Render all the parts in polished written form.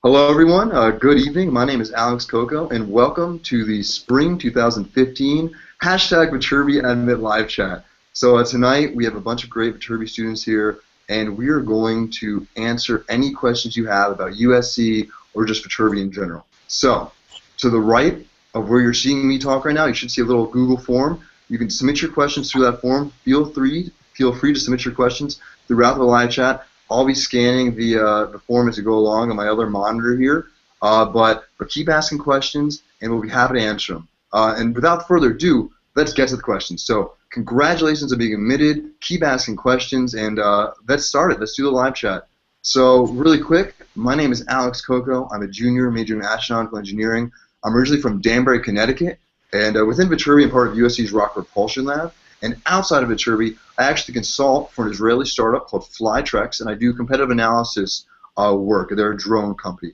Hello, everyone. Good evening. My name is Alex Coco, and welcome to the Spring 2015 Viterbi Admit live chat. So tonight we have a bunch of great Viterbi students here, and we are going to answer any questions you have about USC or just Viterbi in general. So, to the right of where you're seeing me talk right now, you should see a little Google form. You can submit your questions through that form. Feel free to submit your questions throughout the live chat. I'll be scanning the form as we go along on my other monitor here, but keep asking questions, and we'll be happy to answer them. And without further ado, let's get to the questions. So congratulations on being admitted. Keep asking questions, and let's start it. Let's do the live chat. So really quick, my name is Alex Coco. I'm a junior majoring in astronautical engineering. I'm originally from Danbury, Connecticut, and within Viterbi, I'm part of USC's Rocket Propulsion Lab. And outside of Viterbi, I actually consult for an Israeli startup called Flytrex, and I do competitive analysis work. They're a drone company.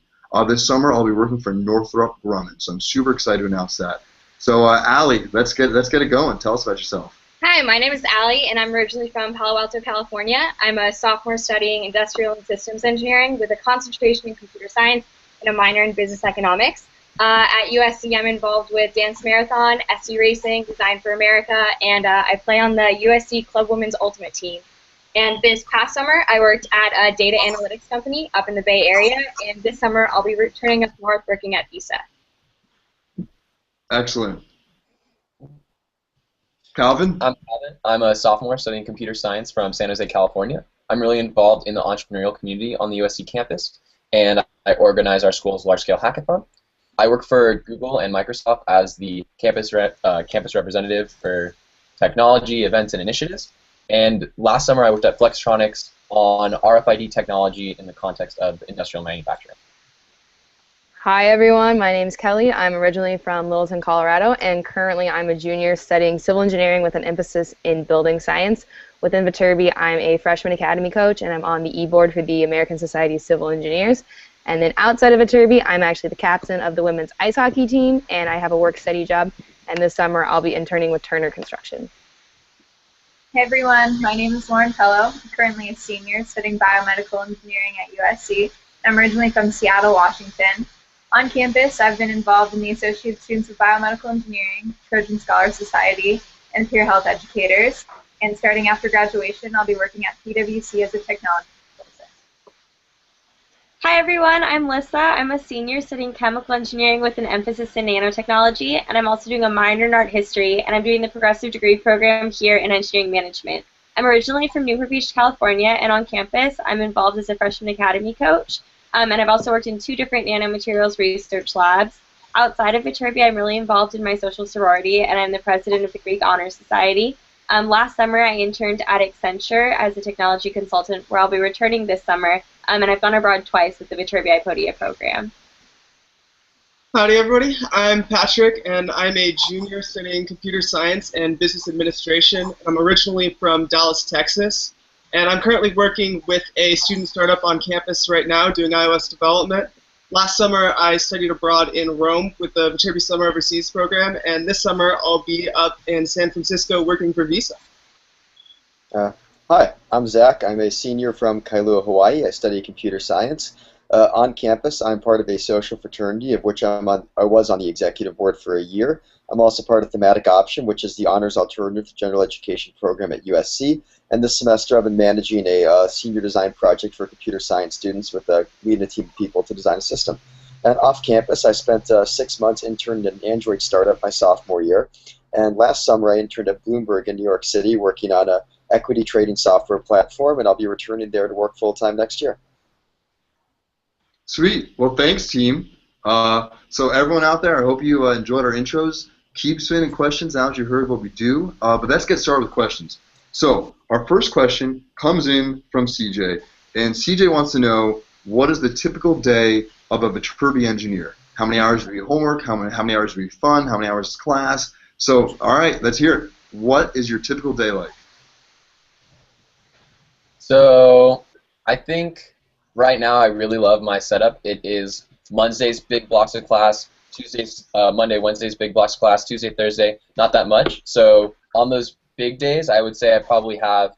This summer, I'll be working for Northrop Grumman, so I'm super excited to announce that. So, Allie, let's get it going. Tell us about yourself. Hi, my name is Allie, and I'm originally from Palo Alto, California. I'm a sophomore studying industrial and systems engineering with a concentration in computer science and a minor in business economics. At USC, I'm involved with Dance Marathon, SC Racing, Design for America, and I play on the USC Club Women's Ultimate Team. And this past summer, I worked at a data analytics company up in the Bay Area, and this summer I'll be returning up north working at Visa. Excellent. Calvin? I'm Calvin. I'm a sophomore studying computer science from San Jose, California. I'm really involved in the entrepreneurial community on the USC campus, and I organize our school's large-scale hackathon. I work for Google and Microsoft as the campus representative for technology, events, and initiatives. And last summer, I worked at Flextronics on RFID technology in the context of industrial manufacturing. Hi everyone, my name is Kelly. I'm originally from Littleton, Colorado, and currently I'm a junior studying civil engineering with an emphasis in building science. Within Viterbi, I'm a freshman academy coach, and I'm on the e-board for the American Society of Civil Engineers. And then outside of Viterbi, I'm actually the captain of the women's ice hockey team, and I have a work-study job. And this summer, I'll be interning with Turner Construction. Hey everyone, my name is Lauren Pello. I'm currently a senior studying biomedical engineering at USC. I'm originally from Seattle, Washington. On campus, I've been involved in the Associate Students of Biomedical Engineering, Trojan Scholar Society, and Peer Health Educators. And starting after graduation, I'll be working at PwC as a technology consultant. Hi everyone, I'm Lissa. I'm a senior studying chemical engineering with an emphasis in nanotechnology, and I'm also doing a minor in art history, and I'm doing the progressive degree program here in engineering management. I'm originally from Newport Beach, California, and on campus, I'm involved as a freshman academy coach, and I've also worked in 2 different nanomaterials research labs. Outside of Viterbi, I'm really involved in my social sorority, and I'm the president of the Greek Honor Society. Last summer, I interned at Accenture as a technology consultant, where I'll be returning this summer, and I've gone abroad twice with the Viterbi iPodia program. Howdy everybody, I'm Patrick, and I'm a junior studying computer science and business administration. I'm originally from Dallas, Texas, and I'm currently working with a student startup on campus right now doing iOS development. Last summer, I studied abroad in Rome with the Viterbi Summer Overseas program, and this summer I'll be up in San Francisco working for Visa. Hi, I'm Zach. I'm a senior from Kailua, Hawaii. I study computer science. On campus, I'm part of a social fraternity of which I was on the executive board for a year. I'm also part of Thematic Option, which is the honors alternative to general education program at USC. And this semester, I've been managing a senior design project for computer science students with leading a team of people to design a system. And off campus, I spent 6 months interning in an Android startup my sophomore year. And last summer, I interned at Bloomberg in New York City working on a equity trading software platform, and I'll be returning there to work full-time next year. Sweet. Well, thanks, team. So everyone out there, I hope you enjoyed our intros. Keep submitting questions now that you heard what we do. But let's get started with questions. So our first question comes in from CJ, and CJ wants to know, what is the typical day of a Viterbi engineer? How many hours do you homework? How many hours do you fun? How many hours is class? So, all right, let's hear it. What is your typical day like? So I think right now I really love my setup. It is Mondays, big blocks of class, Tuesdays, Monday, Wednesdays, big blocks of class, Tuesday, Thursday, not that much. So on those big days, I would say I probably have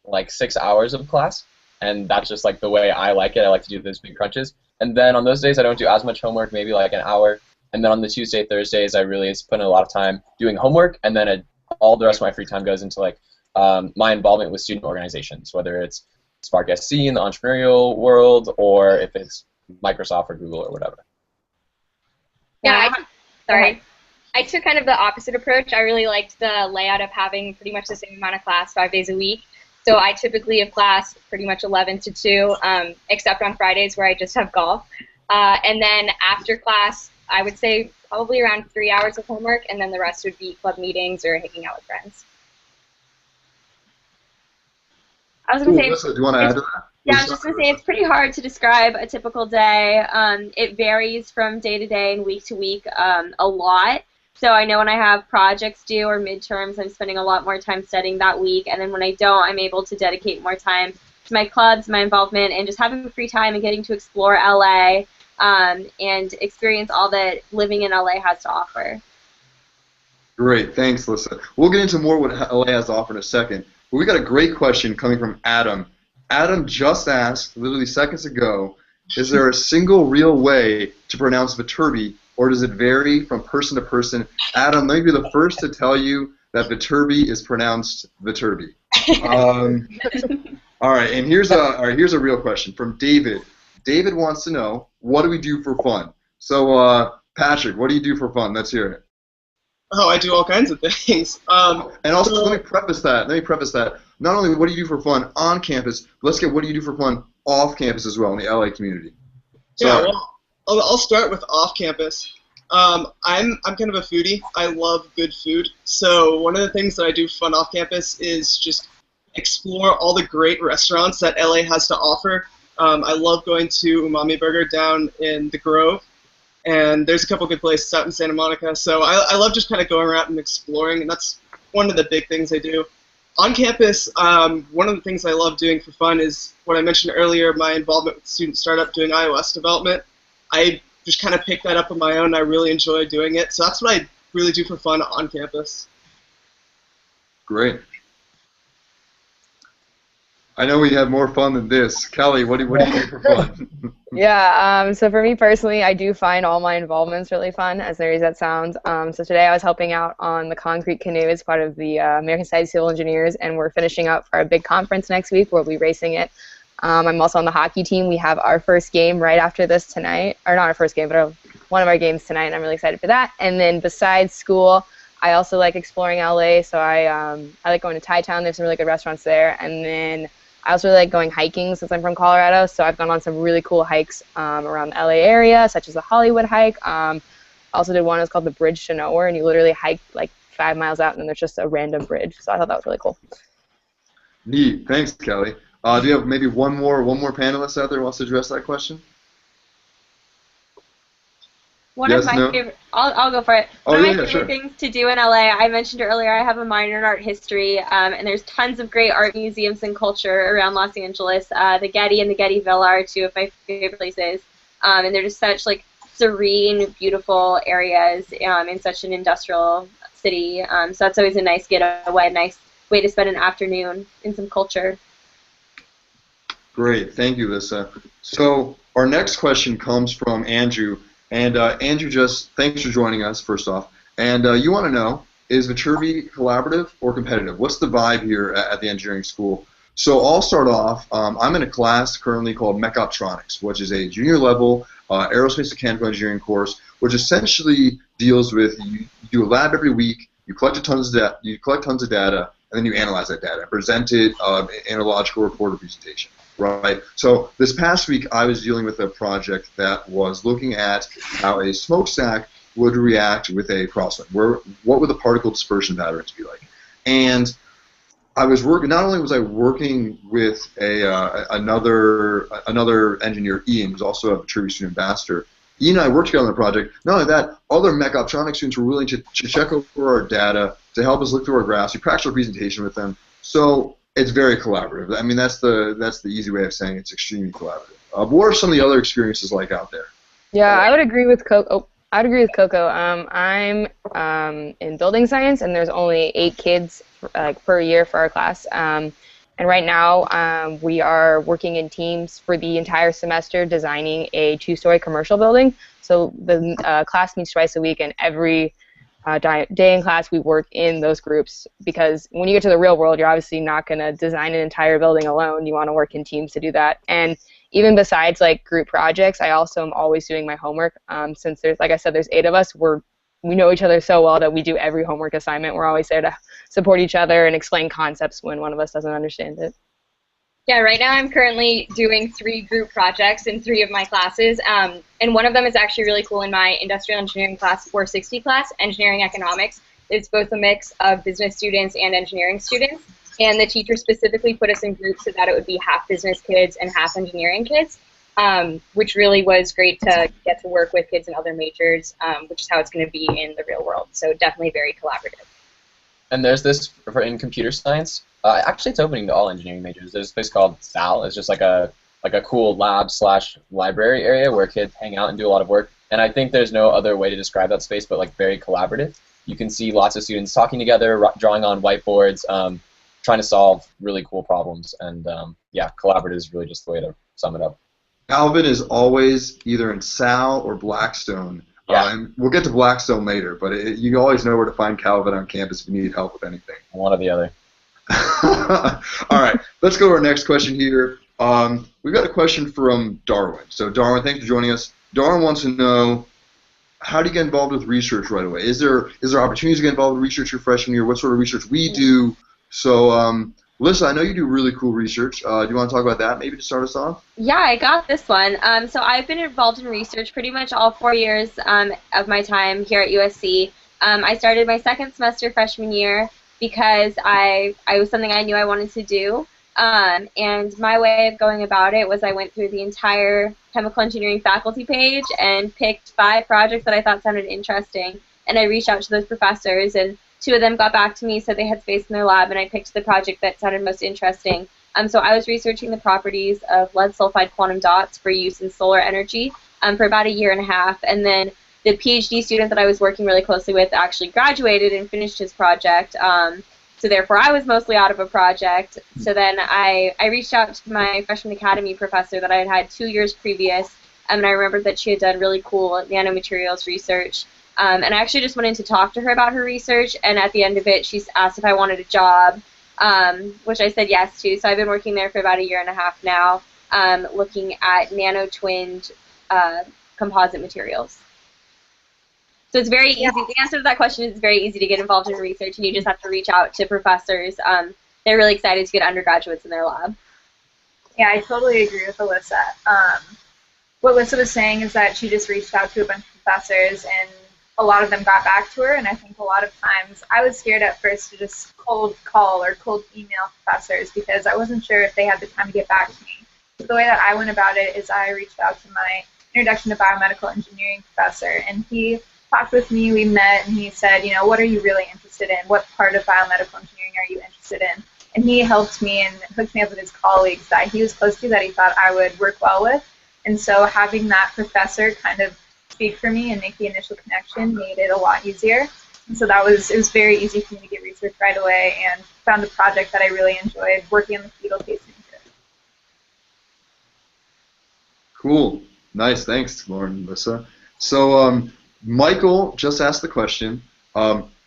like 6 hours of class. and that's just like the way I like it. I like to do those big crunches. And then on those days, I don't do as much homework, maybe like an hour. And then on the Tuesday, Thursdays, I really spend a lot of time doing homework, and then all the rest of my free time goes into like my involvement with student organizations, whether it's Spark SC in the entrepreneurial world, or if it's Microsoft or Google or whatever. Yeah, I took kind of the opposite approach. I really liked the layout of having pretty much the same amount of class 5 days a week. So I typically have class pretty much 11 to 2, except on Fridays where I just have golf. And then after class, I would say probably around 3 hours of homework, and then the rest would be club meetings or hanging out with friends. I was going to say, Melissa, do you want to add to that? yeah, I was just going to say it's pretty hard to describe a typical day. It varies from day to day and week to week a lot. So I know when I have projects due or midterms, I'm spending a lot more time studying that week. And then when I don't, I'm able to dedicate more time to my clubs, my involvement, and just having free time and getting to explore LA and experience all that living in LA has to offer. Great, thanks, Lisa. We'll get into more what LA has to offer in a second. But we got a great question coming from Adam. Adam just asked, literally seconds ago, is there a single real way to pronounce Viterbi, or does it vary from person to person? Adam, let me be the first to tell you that Viterbi is pronounced Viterbi. All right, and here's a real question from David. David wants to know, what do we do for fun? So, Patrick, what do you do for fun? Let's hear it. Oh, I do all kinds of things. And also, let me preface that. Not only what do you do for fun on campus, but let's get what do you do for fun off campus as well in the LA community. Yeah, well, I'll start with off campus. I'm kind of a foodie. I love good food. So one of the things that I do fun off campus is just explore all the great restaurants that LA has to offer. I love going to Umami Burger down in the Grove. And there's a couple good places out in Santa Monica. So I love just kind of going around and exploring, and that's one of the big things I do. On campus, one of the things I love doing for fun is what I mentioned earlier, my involvement with Student Startup doing iOS development. I just kind of picked that up on my own. I really enjoy doing it. So that's what I really do for fun on campus. Great. I know we have more fun than this. Kelly, what do you do for fun? Yeah, so for me personally, I do find all my involvements really fun, as nerdy as that sounds. So today I was helping out on the Concrete Canoe as part of the American Society of Civil Engineers, and we're finishing up our big conference next week where we'll be racing it. I'm also on the hockey team. We have our first game right after this tonight, or not our first game, but one of our games tonight, and I'm really excited for that. And then besides school, I also like exploring LA, so I like going to Thai Town. There's some really good restaurants there, and then I also really like going hiking since I'm from Colorado, so I've gone on some really cool hikes around the LA area, such as the Hollywood hike. I also did one, it was called the Bridge to Nowhere, and you literally hike like 5 miles out, and then there's just a random bridge. So I thought that was really cool. Neat. Thanks, Kelly. Do you have maybe one more panelist out there who wants to address that question? One of my favorite, I'll go for it. One of my favorite things to do in LA, I mentioned earlier, I have a minor in art history, and there's tons of great art museums and culture around Los Angeles. The Getty and the Getty Villa are two of my favorite places, and they're just such like serene, beautiful areas in such an industrial city. So that's always a nice getaway, a nice way to spend an afternoon in some culture. Great, thank you, Lisa. So our next question comes from Andrew. And Andrew, just thanks for joining us, first off. And you want to know, is Viterbi collaborative or competitive? What's the vibe here at the engineering school? So I'll start off. I'm in a class currently called Mechoptronics, which is a junior level aerospace mechanical engineering course, which essentially deals with you do a lab every week, you collect tons of data, and then you analyze that data and present it in a logical report or presentation. Right. So this past week, I was dealing with a project that was looking at how a smokestack would react with a crosswind. What would the particle dispersion patterns be like? And I was working. Not only was I working with another engineer, Ian, who's also a Viterbi student ambassador. Ian and I worked together on the project. Not only that, other Mechoptronics students were willing to check over our data to help us look through our graphs. We practiced our presentation with them. So it's very collaborative. I mean, that's the easy way of saying it's extremely collaborative. But what are some of the other experiences like out there? Yeah, I would agree with Coco. I'm in building science, and there's only 8 kids per year for our class. And right now, we are working in teams for the entire semester designing a 2-story commercial building. So the class meets twice a week, and every day in class we work in those groups, because when you get to the real world, you're obviously not going to design an entire building alone. You want to work in teams to do that. And even besides like group projects, I also am always doing my homework. Since there's, like I said, there's 8 of us, we know each other so well that we do every homework assignment. We're always there to support each other and explain concepts when one of us doesn't understand it. Yeah, right now I'm currently doing 3 group projects in 3 of my classes, and one of them is actually really cool in my industrial engineering class 460 class, engineering economics. It's both a mix of business students and engineering students, and the teacher specifically put us in groups so that it would be half business kids and half engineering kids, which really was great to get to work with kids in other majors, which is how it's going to be in the real world. So definitely very collaborative. And there's this in computer science. Actually, it's opening to all engineering majors. There's a place called SAL. It's just like a cool lab/library area where kids hang out and do a lot of work. And I think there's no other way to describe that space but like very collaborative. You can see lots of students talking together, drawing on whiteboards, trying to solve really cool problems. And yeah, collaborative is really just the way to sum it up. Alvin is always either in Sal or Blackstone. Yeah. And we'll get to Blackstone later, but you always know where to find Calvin on campus if you need help with anything. One or the other. All right, let's go to our next question here. We've got a question from Darwin. So Darwin, thanks for joining us. Darwin wants to know, how do you get involved with research right away? Is there opportunities to get involved with research your freshman year? What sort of research we do? So Alyssa, I know you do really cool research. Do you want to talk about that maybe to start us off? Yeah, I got this one. So I've been involved in research pretty much all 4 years of my time here at USC. I started my 2nd semester freshman year because I was something I knew I wanted to do. And my way of going about it was I went through the entire chemical engineering faculty page and picked 5 projects that I thought sounded interesting. And I reached out to those professors, and 2 of them got back to me, said they had space in their lab, and I picked the project that sounded most interesting. So I was researching the properties of lead sulfide quantum dots for use in solar energy for about 1.5 years. And then the PhD student that I was working really closely with actually graduated and finished his project. So therefore, I was mostly out of a project. So then I reached out to my freshman academy professor that I had had 2 years previous, and I remembered that she had done really cool nanomaterials research. And I actually just went in to talk to her about her research, and at the end of it, she asked if I wanted a job, which I said yes to. So I've been working there for about 1.5 years now, looking at nano-twinned composite materials. So it's very easy. The answer to that question is it's very easy to get involved in research, and you just have to reach out to professors. They're really excited to get undergraduates in their lab. Yeah, I totally agree with Alyssa. What Alyssa was saying is that she just reached out to a bunch of professors, and a lot of them got back to her, and I think a lot of times I was scared at first to just cold call or cold email professors because I wasn't sure if they had the time to get back to me. So the way that I went about it is I reached out to my Introduction to Biomedical Engineering professor, and he talked with me, we met, and he said, you know, what are you really interested in? What part of biomedical engineering are you interested in? And he helped me and hooked me up with his colleagues that he was close to, that he thought I would work well with. And so having that professor kind of speak for me and make the initial connection made it a lot easier. And so it was very easy for me to get research right away, and found a project that I really enjoyed, working on the fetal case manager. Cool. Nice. Thanks, Lauren and Alyssa. So Michael just asked the question,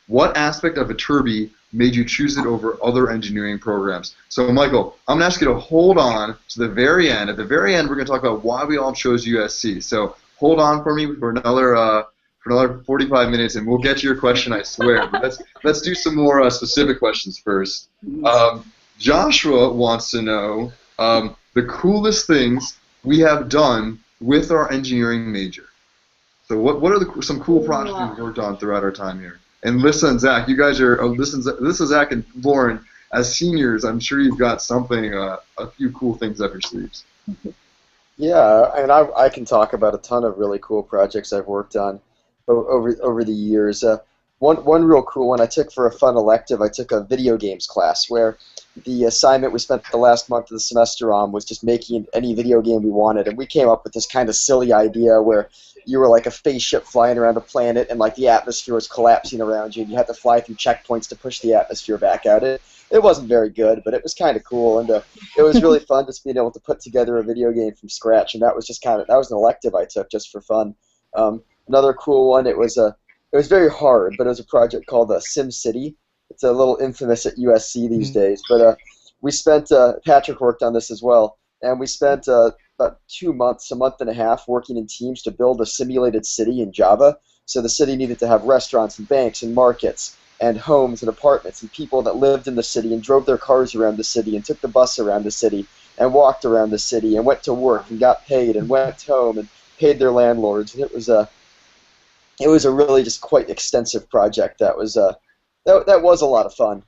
what aspect of Viterbi made you choose it over other engineering programs? So Michael, I'm going to ask you to hold on to the very end. At the very end, we're going to talk about why we all chose USC. So hold on for me for another 45 minutes, and we'll get to your question, I swear. But let's do some more specific questions first. Joshua wants to know the coolest things we have done with our engineering major. So what are some cool projects we've worked on throughout our time here? And Alyssa and Zach, you guys are, Alyssa, Zach, and Lauren, as seniors, I'm sure you've got something, a few cool things up your sleeves. Yeah, and I can talk about a ton of really cool projects I've worked on over the years. one real cool one I took for a fun elective, I took a video games class where the assignment we spent the last month of the semester on was just making any video game we wanted, and we came up with this kind of silly idea where you were like a spaceship flying around a planet and like the atmosphere was collapsing around you and you had to fly through checkpoints to push the atmosphere back out. It wasn't very good, but it was kind of cool, and it was really fun just being able to put together a video game from scratch, and that was an elective I took just for fun. Another cool one, it was very hard, but it was a project called SimCity. It's a little infamous at USC these days, but we spent, Patrick worked on this as well, and we spent about 2 months, a month and a half, working in teams to build a simulated city in Java. So the city needed to have restaurants and banks and markets and homes and apartments and people that lived in the city and drove their cars around the city and took the bus around the city and walked around the city and went to work and got paid and went home and paid their landlords. And it was a really just quite extensive project. That was that was a lot of fun.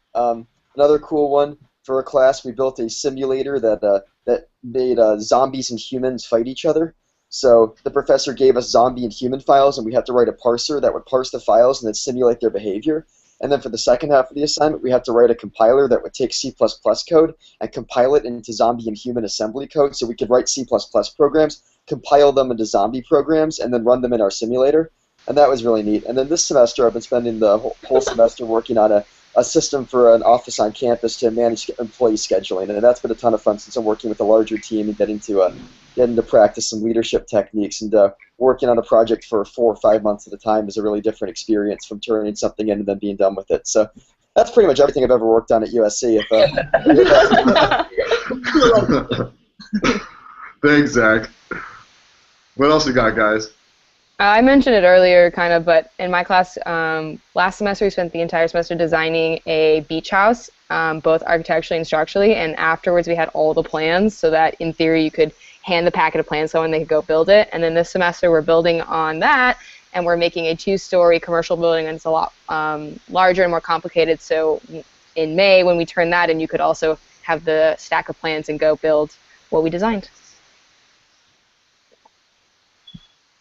Another cool one for a class, we built a simulator that made zombies and humans fight each other. So the professor gave us zombie and human files, and we had to write a parser that would parse the files and then simulate their behavior. And then for the second half of the assignment, we had to write a compiler that would take C++ code and compile it into zombie and human assembly code so we could write C++ programs, compile them into zombie programs, and then run them in our simulator. And that was really neat. And then this semester, I've been spending the whole semester working on a system for an office on campus to manage employee scheduling. And that's been a ton of fun since I'm working with a larger team and getting to practice some leadership techniques. And working on a project for 4 or 5 months at a time is a really different experience from turning something in and then being done with it. So that's pretty much everything I've ever worked on at USC. Thanks, Zach. What else you got, guys? I mentioned it earlier, kind of, but in my class last semester, we spent the entire semester designing a beach house, both architecturally and structurally, and afterwards we had all the plans so that, in theory, you could hand the packet of plans to someone and they could go build it. And then this semester, we're building on that, and we're making a 2-story commercial building, and it's a lot larger and more complicated. So in May, when we turn that in, you could also have the stack of plans and go build what we designed.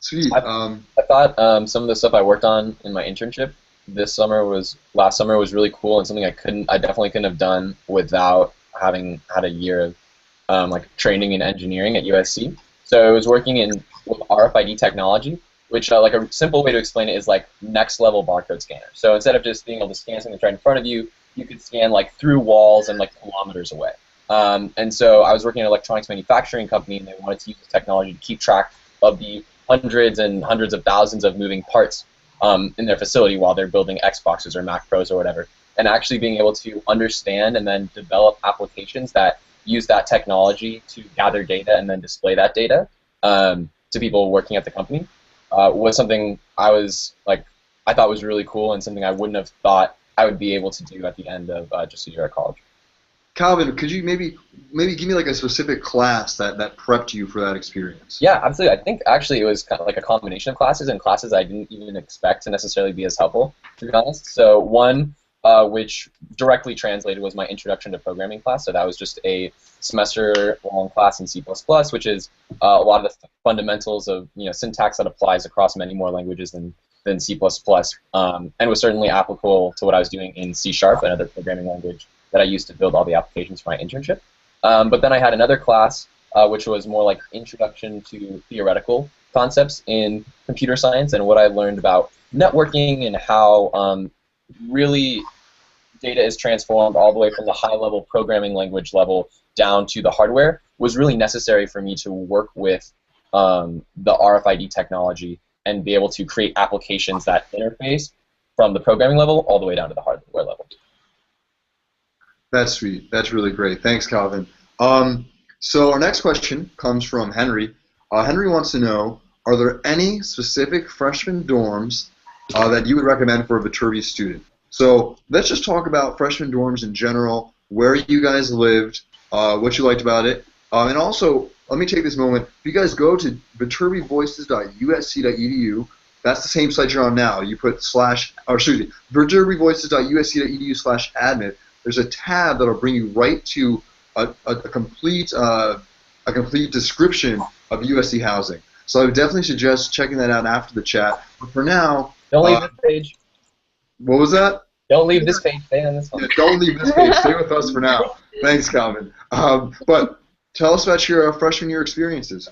Sweet. I thought some of the stuff I worked on in my internship last summer was really cool and something I definitely couldn't have done without having had a year of like training in engineering at USC. So I was working with RFID technology, which like a simple way to explain it is like next level barcode scanner. So instead of just being able to scan something that's right in front of you, you could scan like through walls and like kilometers away. And so I was working at an electronics manufacturing company, and they wanted to use this technology to keep track of the hundreds and hundreds of thousands of moving parts in their facility while they're building Xboxes or Mac Pros or whatever, and actually being able to understand and then develop applications that use that technology to gather data and then display that data to people working at the company was something I thought was really cool and something I wouldn't have thought I would be able to do at the end of just a year at college. Calvin, could you maybe give me like a specific class that prepped you for that experience? Yeah, absolutely. I think actually it was kind of like a combination of classes and classes I didn't even expect to necessarily be as helpful, to be honest. So one which directly translated was my Introduction to Programming class. So that was just a semester-long class in C++, which is a lot of the fundamentals of syntax that applies across many more languages than C++, and was certainly applicable to what I was doing in C#, another programming language that I used to build all the applications for my internship. But then I had another class which was more like Introduction to Theoretical Concepts in Computer Science, and what I learned about networking and how really data is transformed all the way from the high-level programming language level down to the hardware was really necessary for me to work with the RFID technology and be able to create applications that interface from the programming level all the way down to the hardware level. That's sweet. That's really great. Thanks, Calvin. So our next question comes from Henry. Henry wants to know, are there any specific freshman dorms that you would recommend for a Viterbi student? So let's just talk about freshman dorms in general, where you guys lived, what you liked about it, and also, let me take this moment. If you guys go to viterbivoices.usc.edu, that's the same site you're on now. You put viterbivoices.usc.edu/admit. There's a tab that'll bring you right to a complete description of USC housing. So I would definitely suggest checking that out after the chat. But for now, don't leave this page. What was that? Don't leave this page. Stay on this one. Yeah, don't leave this page. Stay with us for now. Thanks, Calvin. But tell us about your freshman year experiences.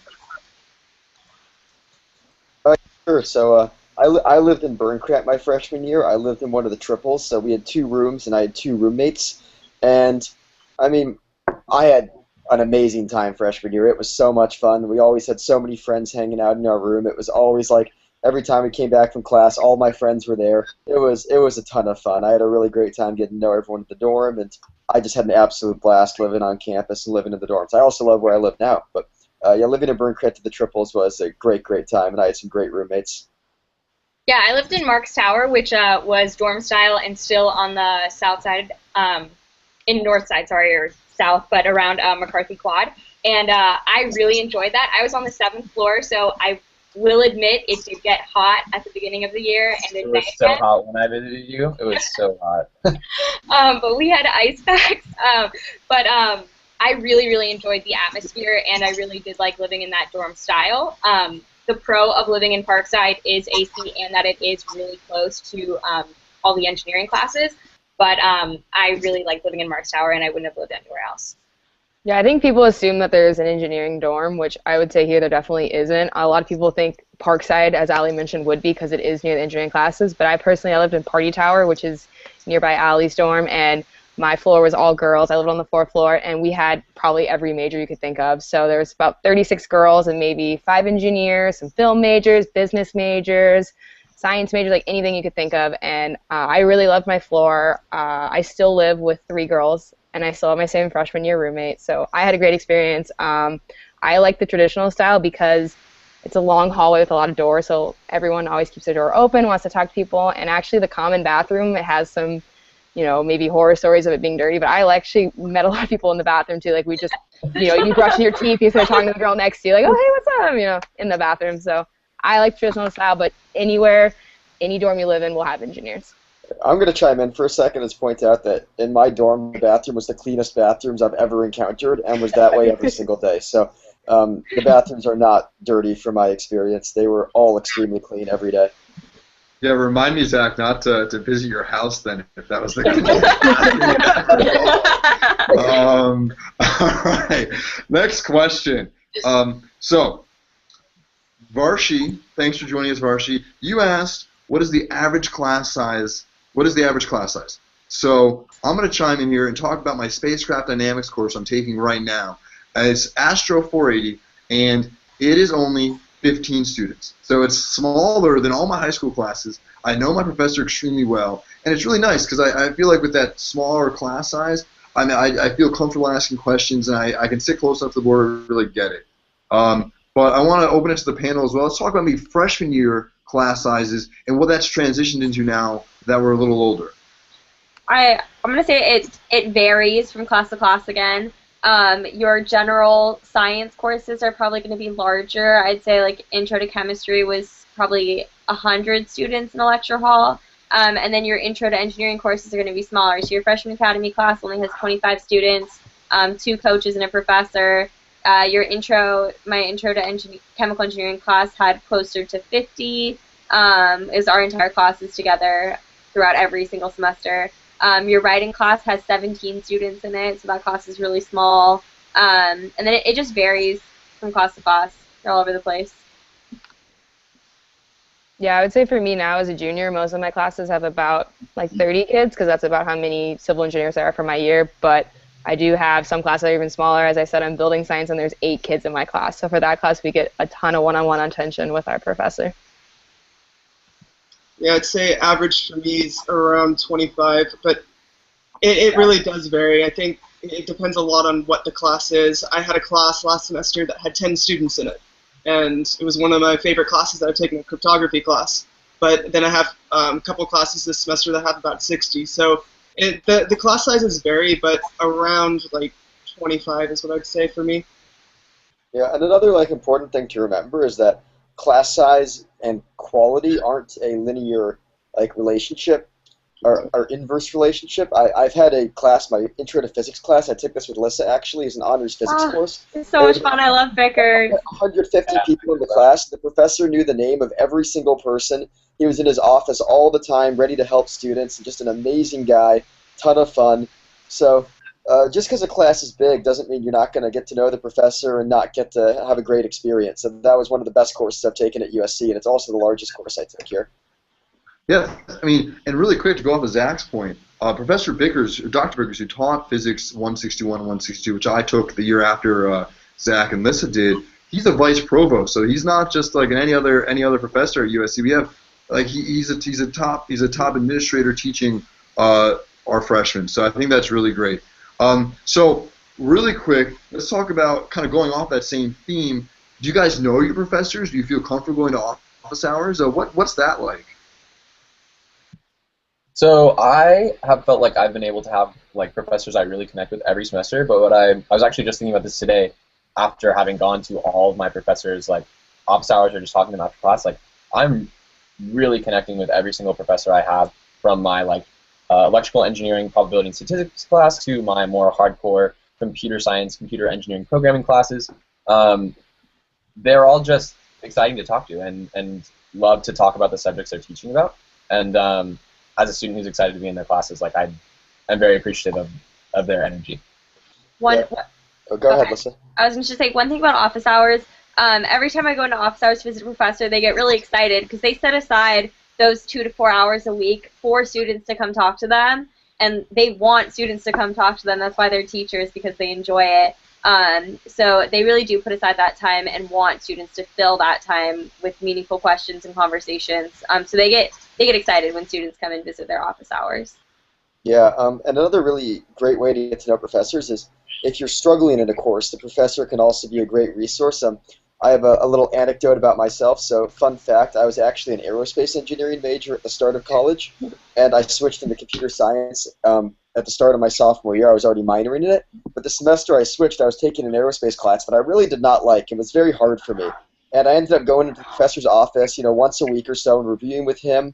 Sure. So I lived in Burncrant my freshman year. I lived in one of the triples, so we had 2 rooms, and I had 2 roommates. And, I mean, I had an amazing time freshman year. It was so much fun. We always had so many friends hanging out in our room. It was always like every time we came back from class, all my friends were there. It was a ton of fun. I had a really great time getting to know everyone at the dorm, and I just had an absolute blast living on campus and living in the dorms. I also love where I live now, but yeah, living in Burncrant to the triples was a great time, and I had some great roommates. Yeah, I lived in Marks Tower, which was dorm style and still on the south side, in north side, sorry, or south, but around McCarthy Quad. And I really enjoyed that. I was on the 7th floor, so I will admit it did get hot at the beginning of the year. And It was so hot when I visited you. It was so hot. But we had ice packs. I really enjoyed the atmosphere, and I really did like living in that dorm style. The pro of living in Parkside is AC and that it is really close to all the engineering classes. But I really like living in Marks Tower, and I wouldn't have lived anywhere else. Yeah, I think people assume that there's an engineering dorm, which I would say here there definitely isn't. A lot of people think Parkside, as Ali mentioned, would be because it is near the engineering classes. But I lived in Party Tower, which is nearby Ali's dorm, and my floor was all girls. I lived on the 4th floor, and we had probably every major you could think of. So there was about 36 girls and maybe 5 engineers, some film majors, business majors, science majors, like anything you could think of. And I really loved my floor. I still live with 3 girls, and I still have my same freshman year roommate. So I had a great experience. I like the traditional style because it's a long hallway with a lot of doors, so everyone always keeps their door open, wants to talk to people. And actually the common bathroom, it has some, maybe horror stories of it being dirty, but I actually met a lot of people in the bathroom too. Like we just, you brush your teeth, you start talking to the girl next to you, like, oh, hey, what's up, in the bathroom. So I like traditional style, but anywhere, any dorm you live in will have engineers. I'm going to chime in for a second and point out that in my dorm, the bathroom was the cleanest bathrooms I've ever encountered and was that way every single day. So the bathrooms are not dirty from my experience. They were all extremely clean every day. Yeah, remind me, Zach, not to visit your house then, if that was the case. All right, next question. So, Varshi, thanks for joining us, Varshi. You asked, what is the average class size? What is the average class size? So, I'm going to chime in here and talk about my spacecraft dynamics course I'm taking right now. It's Astro 480, and it is only 15 students. So it's smaller than all my high school classes. I know my professor extremely well, and it's really nice because I feel like with that smaller class size, I feel comfortable asking questions, and I can sit close enough to the board and really get it. But I want to open it to the panel as well. Let's talk about maybe freshman year class sizes and what that's transitioned into now that we're a little older. I'm going to say it varies from class to class again. Your general science courses are probably going to be larger. I'd say like Intro to Chemistry was probably 100 students in a lecture hall. And then your Intro to Engineering courses are going to be smaller. So your Freshman Academy class only has 25 students, 2 coaches and a professor. My Intro to Chemical Engineering class had closer to 50. Is our entire classes together throughout every single semester. Your writing class has 17 students in it, so that class is really small. And then it just varies from class to class. They're all over the place. Yeah, I would say for me now as a junior, most of my classes have about like 30 kids because that's about how many civil engineers there are for my year. But I do have some classes that are even smaller. As I said, I'm building science, and there's 8 kids in my class. So for that class, we get a ton of one-on-one attention with our professor. Yeah, I'd say average for me is around 25, but it really does vary. I think it depends a lot on what the class is. I had a class last semester that had 10 students in it, and it was one of my favorite classes that I've taken, a cryptography class. But then I have a couple classes this semester that have about 60. So the class sizes vary, but around like 25 is what I'd say for me. Yeah, and another important thing to remember is that class size and quality aren't a linear relationship. our inverse relationship. I've had a class, my Intro to Physics class, I took this with Lissa actually, is an honors physics course. It's so much fun. I love Vickers. 150 people in the class. The professor knew the name of every single person. He was in his office all the time, ready to help students, and just an amazing guy, ton of fun. So just because a class is big doesn't mean you're not going to get to know the professor and not get to have a great experience. And that was one of the best courses I've taken at USC, and it's also the largest course I took here. Yeah, I mean, and really quick to go off of Zach's point, Professor Vickers, Dr. Vickers, who taught Physics 161 and 162, which I took the year after Zach and Lissa did, he's a vice provost, so he's not just like any other professor at USC. We have like he's a top administrator teaching our freshmen, so I think that's really great. So really quick, let's talk about kind of going off that same theme. Do you guys know your professors? Do you feel comfortable going to office hours? What's that like? So I have felt like I've been able to have like professors I really connect with every semester, but what I was actually just thinking about this today after having gone to all of my professors like office hours or just talking to them after class, like I'm really connecting with every single professor I have, from my like electrical engineering probability and statistics class to my more hardcore computer science, computer engineering programming classes. They're all just exciting to talk to and love to talk about the subjects they're teaching about. And as a student who's excited to be in their classes, like I'm very appreciative of their energy. Go ahead, Lissa. I was going to say one thing about office hours. Every time I go into office hours to visit a professor, they get really excited because they set aside those 2 to 4 hours a week for students to come talk to them, and they want students to come talk to them. That's why they're teachers, because they enjoy it. So they really do put aside that time and want students to fill that time with meaningful questions and conversations. So they get excited when students come and visit their office hours. Yeah, and another really great way to get to know professors is if you're struggling in a course, the professor can also be a great resource. I have a little anecdote about myself. So, fun fact, I was actually an aerospace engineering major at the start of college, and I switched into computer science at the start of my sophomore year. I was already minoring in it, but the semester I switched, I was taking an aerospace class that I really did not like. It was very hard for me. And I ended up going into the professor's office, once a week or so and reviewing with him,